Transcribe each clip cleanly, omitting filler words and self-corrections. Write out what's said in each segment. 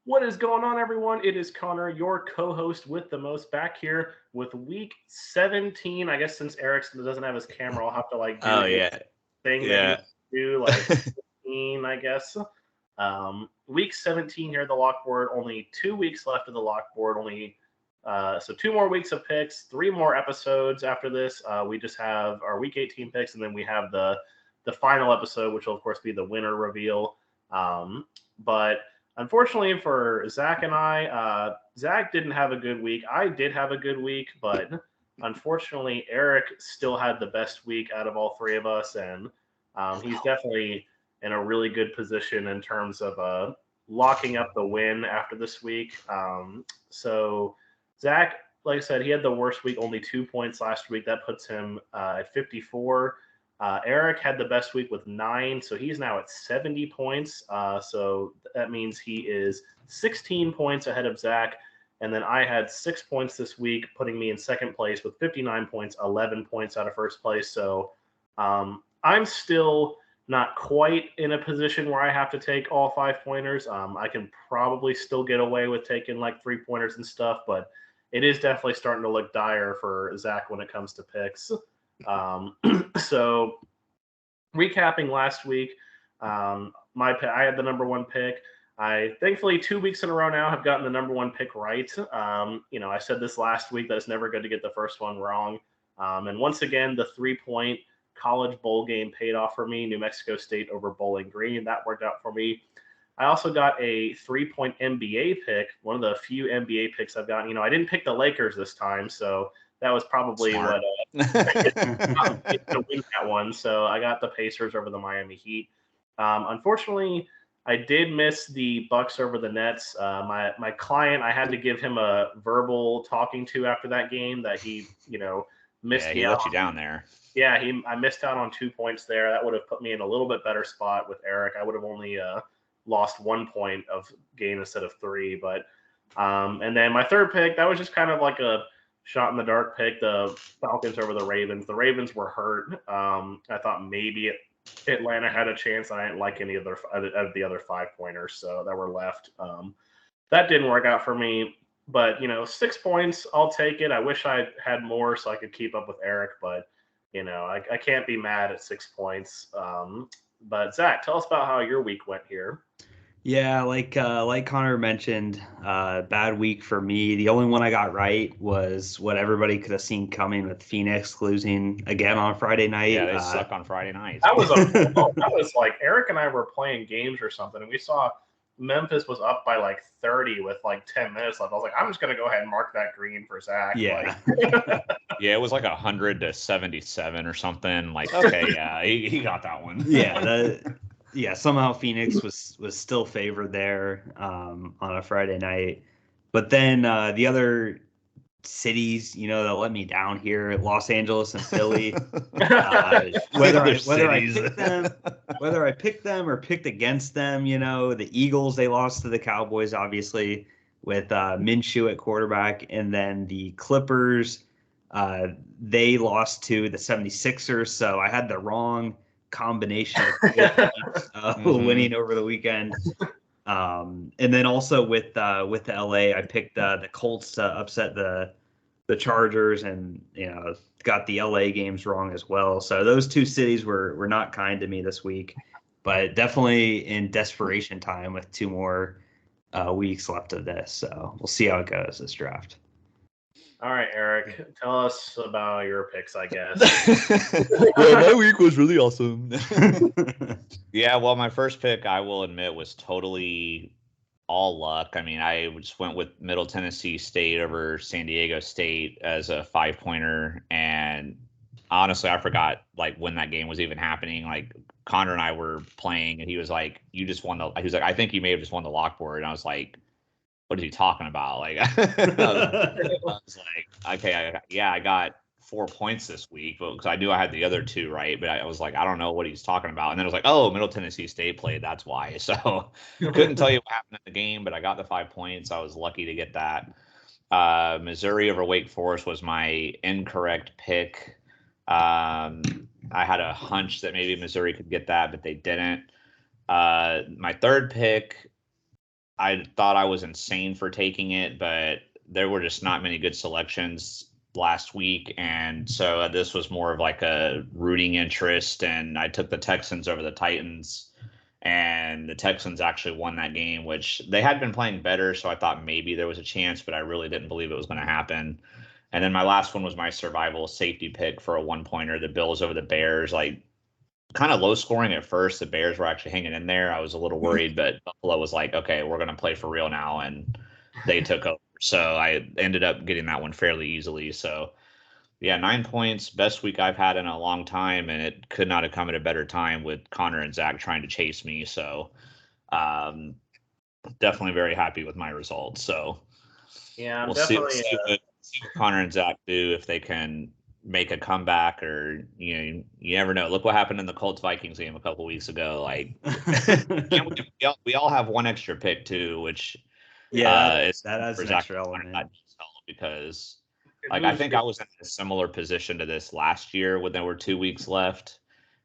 What is going on, everyone? It is Connor, your co-host with the most, back here with week 17. I guess since Eric doesn't have his camera, I'll have to do Oh his yeah, thing that he yeah. do, 15, I guess. Week 17 here at the lock board. Only 2 weeks left of the lock board. So 2 more weeks of picks, 3 more episodes after this. We just have our week 18 picks, and then we have the final episode, which will of course be the winner reveal. But unfortunately for Zach and I, Zach didn't have a good week. I did have a good week, but unfortunately, Eric still had the best week out of all three of us, and he's definitely in a really good position in terms of locking up the win after this week. So Zach, like I said, he had the worst week, only 2 points last week. That puts him at 54. Eric had the best week with 9, so he's now at 70 points. So that means he is 16 points ahead of Zach. And then I had 6 points this week, putting me in second place with 59 points, 11 points out of first place. So I'm still not quite in a position where I have to take all 5 pointers. I can probably still get away with taking 3 pointers and stuff, but it is definitely starting to look dire for Zach when it comes to picks. Um, so recapping last week, I had the number one pick. I thankfully 2 weeks in a row now have gotten the number one pick right. I said this last week that it's never good to get the first one wrong. And once again, the 3-point college bowl game paid off for me. New Mexico State over Bowling Green. That worked out for me. I also got a 3-point NBA pick, one of the few NBA picks I've gotten. I didn't pick the Lakers this time, so that was probably Smart. to win that one. So I got the Pacers over the Miami Heat. Unfortunately, I did miss the Bucks over the Nets. My client, I had to give him a verbal talking to after that game that he missed Yeah, me he out. let you down there. Yeah, I missed out on 2 points there. That would have put me in a little bit better spot with Eric. I would have only lost 1 point of gain instead of 3. But and then my third pick, that was just kind of like a shot in the dark pick. The Falcons over the Ravens. The Ravens were hurt. I thought maybe Atlanta had a chance. I didn't like any of the other 5 pointers so that were left. That didn't work out for me. But 6 points, I'll take it. I wish I had more so I could keep up with Eric, but I can't be mad at 6 points. But Zach, tell us about how your week went here. Yeah, like Connor mentioned, bad week for me. The only one I got right was what everybody could have seen coming with Phoenix losing again on Friday night. Yeah, they suck on Friday nights. That was like Eric and I were playing games or something, and we saw Memphis was up by 30 with 10 minutes left. I was like, I'm just gonna go ahead and mark that green for Zach. Yeah. Yeah, it was 100 to 77 or something. Okay, yeah, he got that one. Yeah, somehow Phoenix was still favored there on a Friday night. But then the other cities, that let me down here, Los Angeles and Philly. Whether I picked them or picked against them, the Eagles, they lost to the Cowboys, obviously, with Minshew at quarterback. And then the Clippers, they lost to the 76ers. So I had the wrong combination of winning over the weekend. And then also with the LA, I picked the Colts to upset the Chargers, and got the LA games wrong as well. So those two cities were not kind to me this week, but definitely in desperation time with 2 more weeks left of this. So we'll see how it goes this draft. All right, Eric, tell us about your picks, I guess. Well, my week was really awesome. Yeah, well, my first pick, I will admit, was totally all luck. I mean, I just went with Middle Tennessee State over San Diego State as a 5-pointer. And honestly, I forgot when that game was even happening. Connor and I were playing, and he was like, "You just won the." He was like, "I think you may have just won the lock board." And I was like, what is he talking about? I was like, okay, I got 4 points this week, but because I knew I had the other 2 right, but I was like, I don't know what he's talking about. And then I was like, oh, Middle Tennessee State played, that's why. So couldn't tell you what happened in the game, but I got the 5 points. I was lucky to get that. Missouri over Wake Forest was my incorrect pick. I had a hunch that maybe Missouri could get that, but they didn't. My third pick, I thought I was insane for taking it, but there were just not many good selections last week, and so this was more of like a rooting interest, and I took the Texans over the Titans, and the Texans actually won that game, which they had been playing better, so I thought maybe there was a chance, but I really didn't believe it was going to happen. And then my last one was my survival safety pick for a one-pointer, the Bills over the Bears. Like, kind of low scoring at first. The Bears were actually hanging in there. I was a little worried, but Buffalo was like, okay, we're going to play for real now. And they took over. So I ended up getting that one fairly easily. So, yeah, 9 points, best week I've had in a long time. And it could not have come at a better time with Connor and Zach trying to chase me. So, definitely very happy with my results. So, Yeah, I'm we'll definitely. see what Connor and Zach do, if they can make a comeback, or you never know. Look what happened in the Colts Vikings game a couple weeks ago. Like, we all have one extra pick too, which that has an extra element. Because like I think I was in a similar position to this last year when there were 2 weeks left,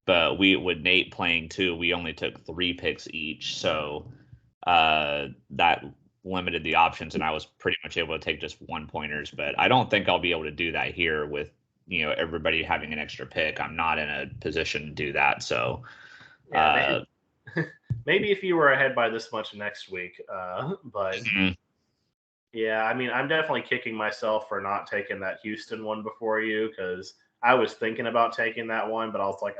but with Nate playing too, we only took 3 picks each, so that limited the options, and I was pretty much able to take just one pointers. But I don't think I'll be able to do that here with everybody having an extra pick. I'm not in a position to do that. So maybe if you were ahead by this much next week, but yeah, I mean, I'm definitely kicking myself for not taking that Houston one before you, because I was thinking about taking that one, but I was like,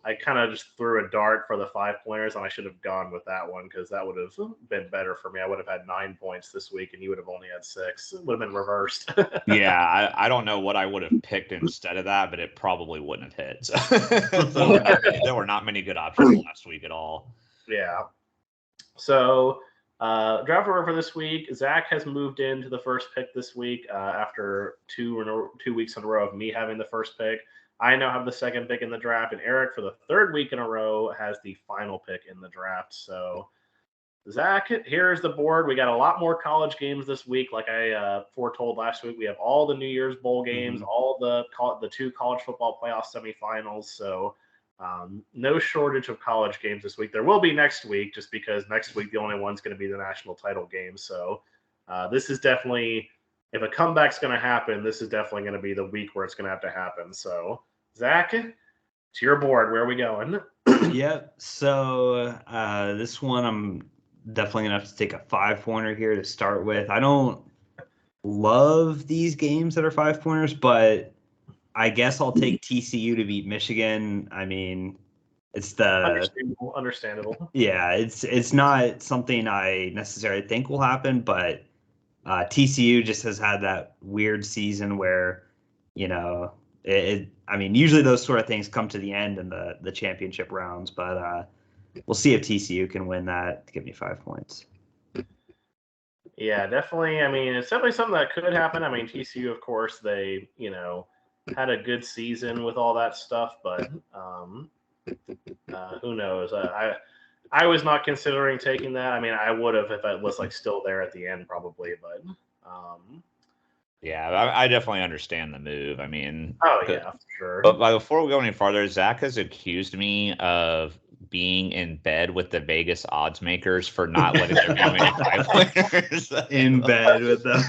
I kind of just threw a dart for the 5 pointers, and I should have gone with that one, because that would have been better for me. I would have had 9 points this week, and you would have only had 6. It would have been reversed. Yeah, I don't know what I would have picked instead of that, but it probably wouldn't have hit. So there were not many good options last week at all. Yeah. So draft order for this week, Zach has moved into the first pick this week after 2 weeks in a row of me having the first pick. I now have the second pick in the draft, and Eric, for the 3rd week in a row, has the final pick in the draft. So, Zach, here's the board. We got a lot more college games this week. Like I foretold last week, we have all the New Year's Bowl games, all the 2 college football playoff semifinals. So, no shortage of college games this week. There will be next week, just because next week the only one's going to be the national title game. So, this is definitely, if a comeback's going to happen, this is definitely going to be the week where it's going to have to happen. So, Zach, to your board. Where are we going? Yep. So this one, I'm definitely going to have to take a 5-pointer here to start with. I don't love these games that are 5-pointers, but I guess I'll take TCU to beat Michigan. I mean, it's the understandable. Yeah, it's not something I necessarily think will happen, but TCU just has had that weird season where, I mean, usually those sort of things come to the end in the championship rounds, but we'll see if TCU can win that to give me 5 points. Yeah, definitely. I mean, it's definitely something that could happen. I mean, TCU, of course, they, had a good season with all that stuff, but who knows? I was not considering taking that. I mean, I would have if it was still there at the end, probably, but yeah, I definitely understand the move. I mean, yeah, for sure. But before we go any farther, Zach has accused me of being in bed with the Vegas odds makers for not letting there be many 5-pointers. In bed with them.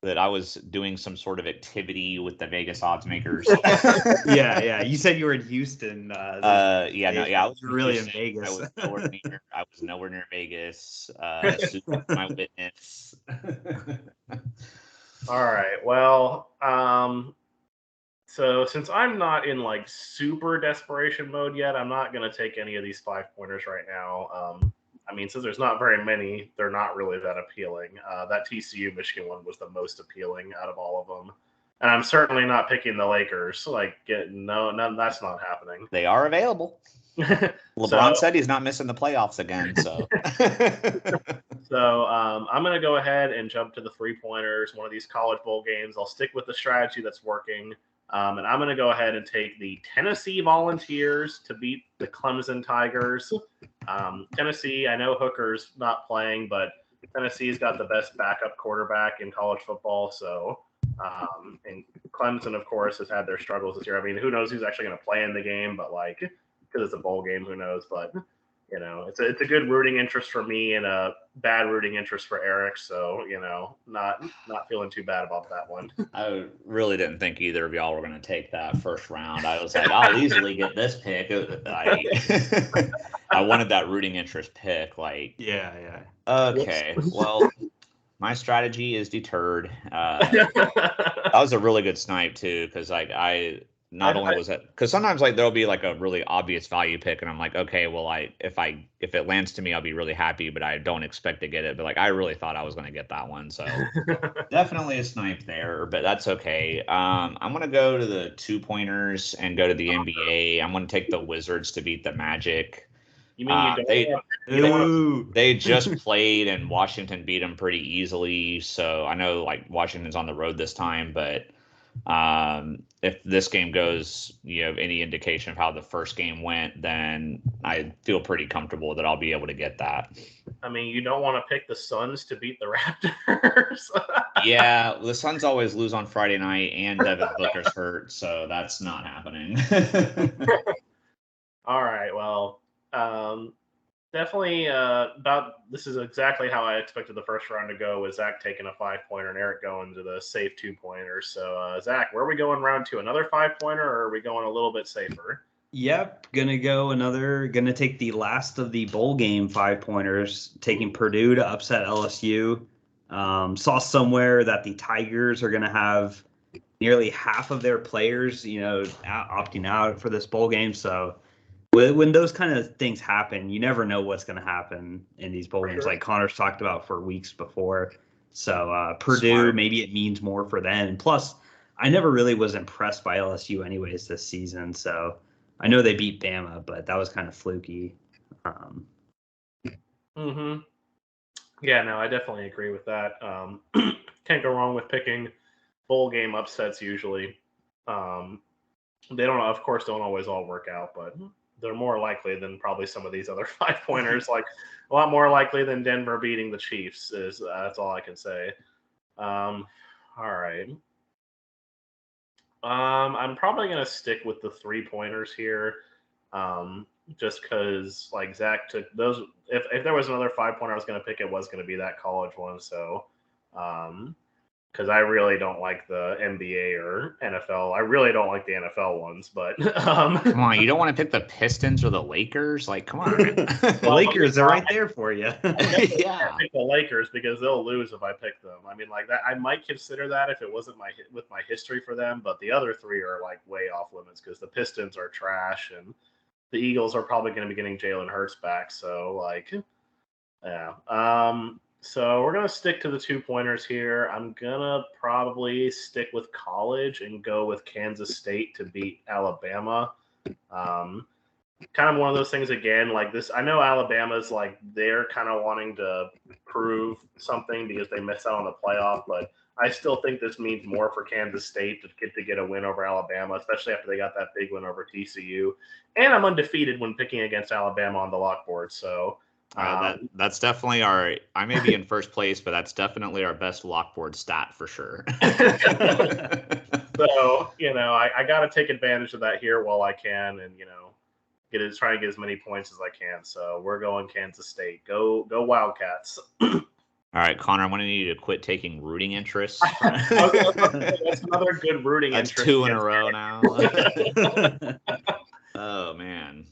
That I was doing some sort of activity with the Vegas odds makers. Yeah. You said you were in Houston. I was really in Vegas. I was nowhere near Vegas. My witness. All right. Well, so since I'm not in super desperation mode yet, I'm not going to take any of these 5-pointers right now. I mean, since there's not very many, they're not really that appealing. That TCU Michigan one was the most appealing out of all of them. And I'm certainly not picking the Lakers. No, that's not happening. They are available. LeBron said he's not missing the playoffs again. So, I'm going to go ahead and jump to the 3-pointers, one of these college bowl games. I'll stick with the strategy that's working. And I'm going to go ahead and take the Tennessee Volunteers to beat the Clemson Tigers. Tennessee, I know Hooker's not playing, but Tennessee's got the best backup quarterback in college football. So, and Clemson, of course, has had their struggles this year. I mean, who knows who's actually going to play in the game, but because it's a bowl game, who knows? But it's a good rooting interest for me and a bad rooting interest for Eric. So, not feeling too bad about that one. I really didn't think either of y'all were going to take that first round. I was like, I'll easily get this pick. I wanted that rooting interest pick. Yeah. Okay, well, my strategy is deterred. That was a really good snipe too, because because sometimes there'll be a really obvious value pick, and I'm like, okay, well, if it lands to me, I'll be really happy, but I don't expect to get it. But I really thought I was going to get that one, so definitely a snipe there, but that's okay. I'm going to go to the 2-pointers and go to the NBA. I'm going to take the Wizards to beat the Magic. You mean you don't want they just played and Washington beat them pretty easily. So I know Washington's on the road this time, but if this game goes, any indication of how the first game went, then I feel pretty comfortable that I'll be able to get that. I mean, you don't want to pick the Suns to beat the Raptors. Yeah, the Suns always lose on Friday night, and Devin Booker's hurt, so that's not happening. All right, well, definitely this is exactly how I expected the first round to go, with Zach taking a 5-pointer and Eric going to the safe 2-pointer. So, Zach, where are we going round 2? Another 5-pointer, or are we going a little bit safer? Yep, gonna take the last of the bowl game 5-pointers, taking Purdue to upset LSU. Saw somewhere that the Tigers are gonna have nearly half of their players, opting out for this bowl game. So when those kind of things happen, you never know what's going to happen in these bowl games, like Connor's talked about for weeks before. So Purdue, Smart. maybe it means more for them. And plus, I never really was impressed by LSU anyways this season. So I know they beat Bama, but that was kind of fluky. Yeah, no, I definitely agree with that. Can't go wrong with picking bowl game upsets usually. They don't always all work out, but they're more likely than probably some of these other 5-pointers. A lot more likely than Denver beating the Chiefs. That's all I can say. All right. I'm probably gonna stick with the 3-pointers here, just because Zach took those. If there was another 5-pointer I was gonna pick, it was gonna be that college one. So, because I really don't like the NBA or NFL. I really don't like the NFL ones, but come on, you don't want to pick the Pistons or the Lakers? Come on. The Lakers are right there for you. Yeah, I pick the Lakers because they'll lose if I pick them. I mean, that I might consider that if it wasn't with my history for them, but the other 3 are way off limits because the Pistons are trash and the Eagles are probably going to be getting Jalen Hurts back. So yeah. So we're going to stick to the 2-pointers here. I'm going to probably stick with college and go with Kansas State to beat Alabama. Kind of one of those things again, this. I know Alabama's they're kind of wanting to prove something because they missed out on the playoff, but I still think this means more for Kansas State to get a win over Alabama, especially after they got that big win over TCU. And I'm undefeated when picking against Alabama on the lock board, so... that's definitely I may be in first place, but that's definitely our best lockboard stat for sure. So, I got to take advantage of that here while I can and, try and get as many points as I can. So we're going Kansas State. Go Wildcats. All right, Connor, I'm going to need you to quit taking rooting interests. That's another good rooting interest. That's 2 in a row now. Oh, man.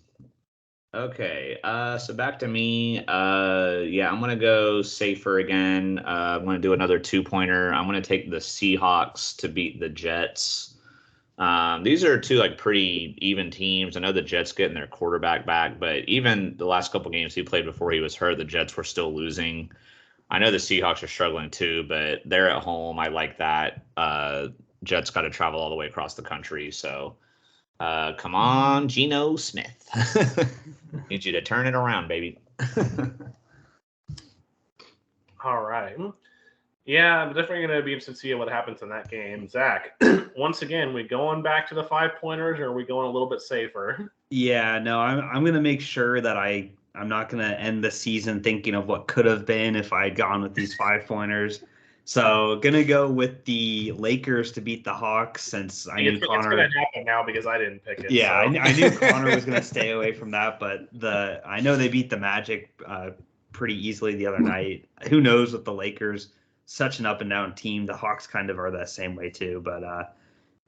Okay, so back to me. Yeah, I'm going to go safer again. I'm going to do another 2-pointer. I'm going to take the Seahawks to beat the Jets. These are 2 pretty even teams. I know the Jets getting their quarterback back, but even the last couple games he played before he was hurt, the Jets were still losing. I know the Seahawks are struggling too, but they're at home. I like that. Jets got to travel all the way across the country, so come on, Geno Smith. Need you to turn it around, baby. All right. Yeah, I'm definitely going to be interested to see what happens in that game. Zach, once again, we going back to the 5-pointers, or are we going a little bit safer? Yeah, no, I'm going to make sure that I'm not going to end the season thinking of what could have been if I had gone with these 5-pointers. So gonna go with the Lakers to beat the Hawks since I knew Connor. It's gonna happen now because I didn't pick it. Yeah, so. I knew Connor was gonna stay away from that, but I know they beat the Magic pretty easily the other night. Who knows with the Lakers? Such an up and down team. The Hawks kind of are the same way too, but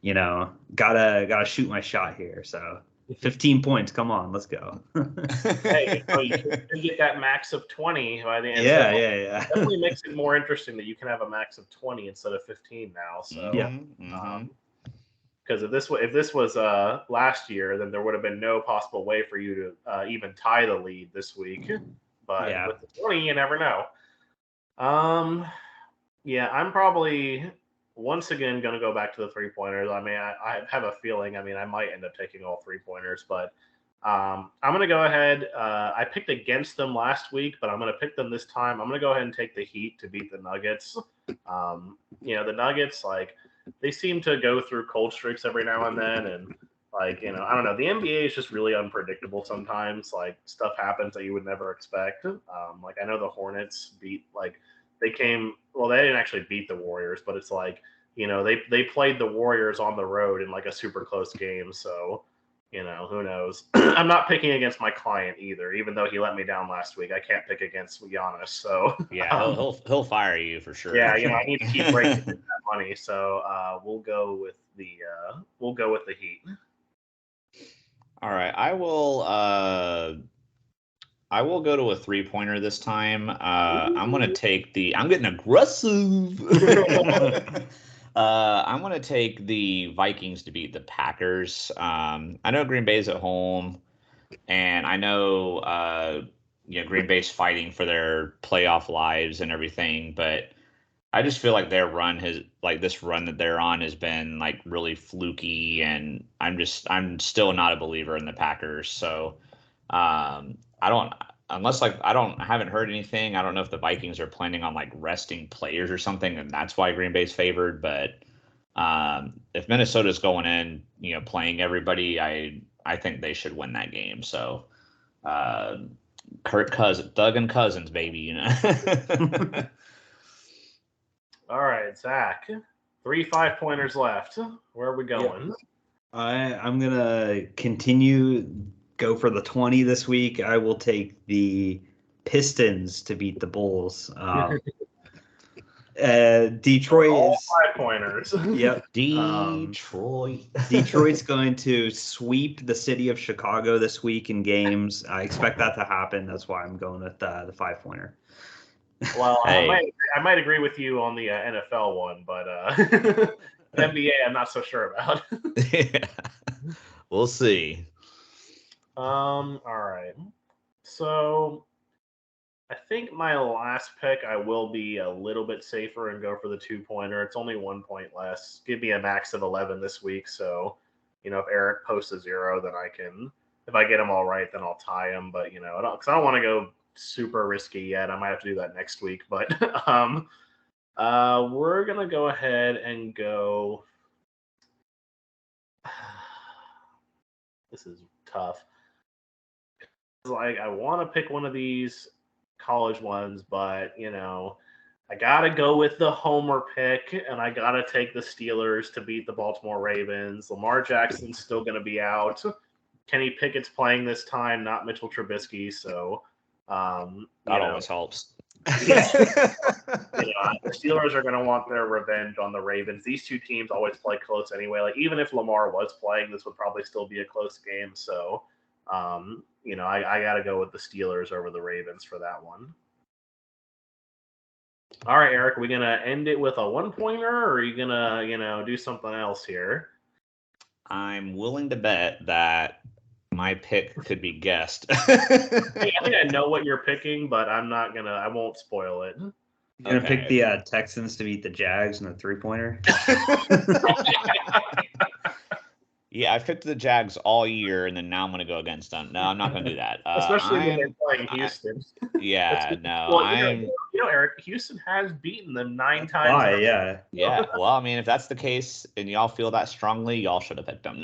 gotta shoot my shot here. So 15 points. Come on, let's go. Hey, you can get that max of 20 by the end. Yeah. Definitely makes it more interesting that you can have a max of 20 instead of 15 now. So yeah. Because if this was last year, then there would have been no possible way for you to even tie the lead this week. But with the 20, you never know. Yeah, I'm probably once again going to go back to the 3-pointers. I mean, I have a feeling, I might end up taking all 3-pointers, but I'm going to go ahead. I picked against them last week, but I'm going to pick them this time. I'm going to go ahead and take the Heat to beat the Nuggets. The Nuggets, they seem to go through cold streaks every now and then. And, I don't know. The NBA is just really unpredictable sometimes. Stuff happens that you would never expect. I know the Hornets beat, they didn't actually beat the Warriors, but it's they played the Warriors on the road in a super close game. So, who knows? I'm not picking against my client either, even though he let me down last week. I can't pick against Giannis. So yeah, he'll fire you for sure. Yeah, I need to keep breaking that money. So we'll go with the Heat. All right, I will go to a 3-pointer this time. I'm getting aggressive. I'm going to take the Vikings to beat the Packers. I know Green Bay's at home, and I know Green Bay's fighting for their playoff lives and everything, but I just feel like their run this run that they're on has been really fluky, and I'm still not a believer in the Packers. So I haven't heard anything. I don't know if the Vikings are planning on resting players or something, and that's why Green Bay's favored. But if Minnesota's going in, playing everybody, I think they should win that game. So Doug and Cousins, baby, All right, Zach. 3 5-pointers left. Where are we going? Yep. I'm gonna go for the 20 this week. I will take the Pistons to beat the Bulls. Detroit all is 5-pointers. Yep. Detroit. Detroit's going to sweep the city of Chicago this week in games. I expect that to happen. That's why I'm going with the 5-pointer. Well, hey. I might agree with you on the NFL one, but NBA I'm not so sure about. Yeah. We'll see. All right. So I think my last pick, I will be a little bit safer and go for the 2-pointer. It's only 1 point less. Give me a max of 11 this week. So, if Eric posts a 0, then if I get them all right, then I'll tie them. But, because I don't want to go super risky yet. I might have to do that next week. But we're going to go ahead and go. This is tough. I want to pick one of these college ones, but I gotta go with the homer pick, and I gotta take the Steelers to beat the Baltimore Ravens. Lamar Jackson's still gonna be out. Kenny Pickett's playing this time, not Mitchell Trubisky. So that always helps. The Steelers are gonna want their revenge on the Ravens. These two teams always play close anyway. Even if Lamar was playing, this would probably still be a close game. So I got to go with the Steelers over the Ravens for that one. All right, Eric, are we going to end it with a 1-pointer, or are you going to, do something else here? I'm willing to bet that my pick could be guessed. I think I know what you're picking, but I won't spoil it. You're going to pick the Texans to beat the Jags in a 3-pointer? Yeah, I've picked the Jags all year, and then now I'm going to go against them. No, I'm not going to do that. Especially when they're playing Houston. Eric, Houston has beaten them 9 times. Why? Yeah. Yeah. Well, if that's the case, and y'all feel that strongly, y'all should have picked them.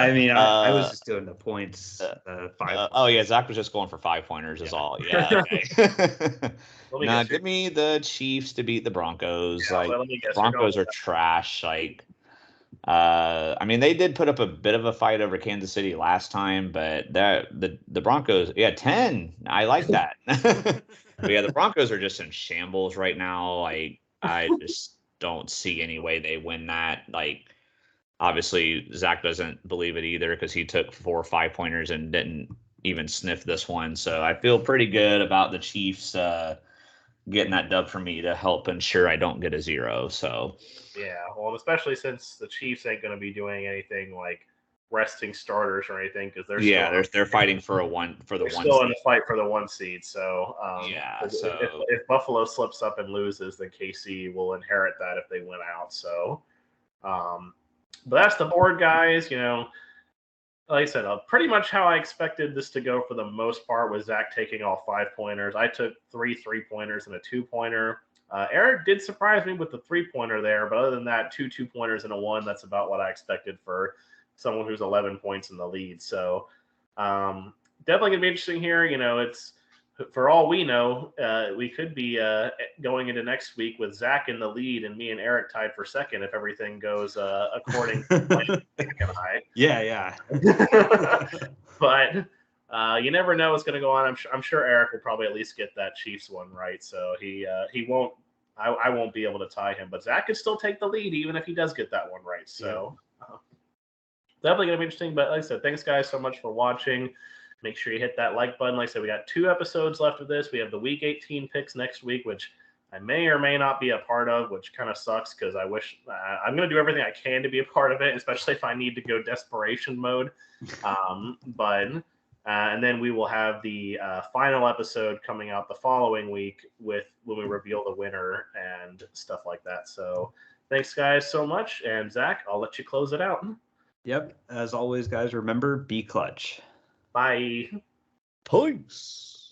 I mean, I was just doing the points, 5. Oh yeah, Zach was just going for 5-pointers is all. Yeah. Okay. Nah, give me the Chiefs to beat the Broncos. Yeah, like let me guess, the Broncos are trash. Like, I mean, they did put up a bit of a fight over Kansas City last time, but the Broncos, 10. I like that. But yeah, the Broncos are just in shambles right now. Like, I just don't see any way they win that. Like, obviously, Zach doesn't believe it either because he took 4 or 5-pointers and didn't even sniff this one. So I feel pretty good about the Chiefs getting that dub for me to help ensure I don't get a 0. So yeah, well, especially since the Chiefs ain't going to be doing anything like resting starters or anything because they're fighting for the one. Still in the fight for the 1 seed. So if Buffalo slips up and loses, then KC will inherit that if they win out. So, but that's the board, guys. Like I said, pretty much how I expected this to go for the most part was Zach taking all 5-pointers. I took 3 3-pointers and a 2-pointer. Eric did surprise me with the 3-pointer there, but other than that, 2 2-pointers and a 1, that's about what I expected for someone who's 11 points in the lead. So definitely going to be interesting here. It's for all we know, we could be going into next week with Zach in the lead and me and Eric tied for second if everything goes according to plan. Yeah. But you never know what's going to go on. I'm sure Eric will probably at least get that Chiefs one right, so he won't. I won't be able to tie him, but Zach could still take the lead even if he does get that one right. So definitely going to be interesting. But like I said, thanks guys so much for watching. Make sure you hit that like button. Like I said, we got 2 episodes left of this. We have the Week 18 picks next week, which I may or may not be a part of, which kind of sucks because I wish I'm going to do everything I can to be a part of it, especially if I need to go desperation mode. And then we will have the final episode coming out the following week when we reveal the winner and stuff like that. So thanks, guys, so much. And Zach, I'll let you close it out. Yep. As always, guys, remember, be clutch. Bye. Peace.